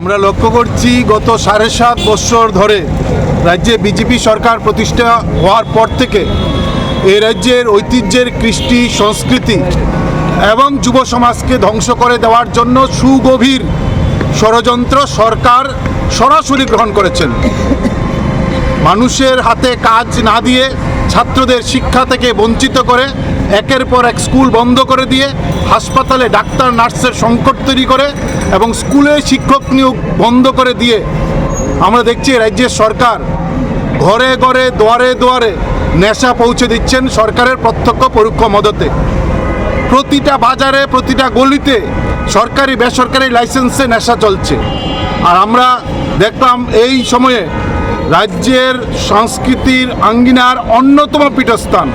আমরা লক্ষ্য করছি গত 7.5 বছর ধরে রাজ্যে বিজেপি সরকার প্রতিষ্ঠা হওয়ার পর থেকে এই রাজ্যের ঐতিহ্যের কৃষ্টি সংস্কৃতি এবং যুব সমাজকে ধ্বংস করে দেওয়ার জন্য সুগভীর ষড়যন্ত্র সরকার সরাসরি গ্রহণ করেছেন। মানুষের হাতে কাজ না দিয়ে ছাত্রদের শিক্ষা থেকে বঞ্চিত করে একের পর এক স্কুল বন্ধ করে দিয়ে হাসপাতালে ডাক্তার নার্সের সংকট তৈরি করে এবং স্কুলে শিক্ষক নিয়োগ বন্ধ করে দিয়ে আমরা দেখছি রাজ্যের সরকার ঘরে ঘরে দুয়ারে দুয়ারে নেশা পৌঁছে দিচ্ছেন সরকারের প্রত্যক্ষ পরোক্ষ মদতে। প্রতিটা বাজারে প্রতিটা গলিতে সরকারি বেসরকারি লাইসেন্সে নেশা চলছে। আর আমরা দেখলাম এই সময়ে রাজ্যের সংস্কৃতির আঙ্গিনার অন্যতম পীঠস্থান,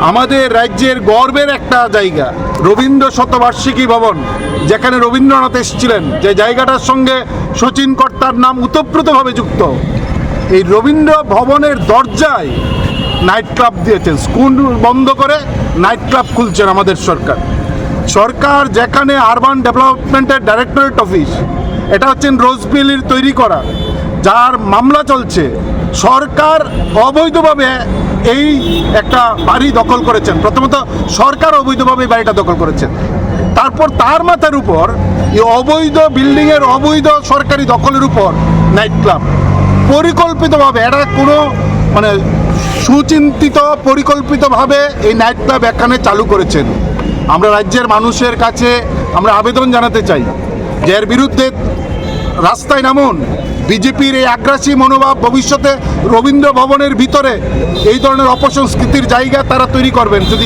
আমাদের রাজ্যের গর্বের একটা জায়গা রবীন্দ্র শতবার্ষিকী ভবন, যেখানে রবীন্দ্রনাথ এসেছিলেন, যে জায়গাটার সঙ্গে শচীন কর্তার নাম ওতপ্রোতভাবে যুক্ত। এই রবীন্দ্র ভবনের দরজায় নাইট ক্লাব দিয়েছেন, স্কুল বন্ধ করে নাইট ক্লাব খুলছেন আমাদের সরকার। সরকার যেখানে আরবান ডেভেলপমেন্টের ডাইরেক্টরেট অফিস, এটা হচ্ছেন রোজভ্যালির তৈরি করা, যার মামলা চলছে, সরকার অবৈধভাবে এই একটা বাড়ি দখল করেছেন। প্রথমত সরকার অবৈধভাবে এই বাড়িটা দখল করেছেন, তারপর তার মাথার উপর এই অবৈধ বিল্ডিংয়ের অবৈধ সরকারি দখলের উপর নাইট ক্লাব পরিকল্পিতভাবে, এটা কোনো সুচিন্তিত পরিকল্পিতভাবে এই নাইট ক্লাব এখানে চালু করেছেন। আমরা রাজ্যের মানুষের কাছে আমরা আবেদন জানাতে চাই যে এর বিরুদ্ধে রাস্তায় নামুন। বিজেপির এই আগ্রাসী মনোভাব ভবিষ্যতে রবীন্দ্র ভবনের ভিতরে এই ধরনের অপসংস্কৃতির জায়গা তারা তৈরি করবেন যদি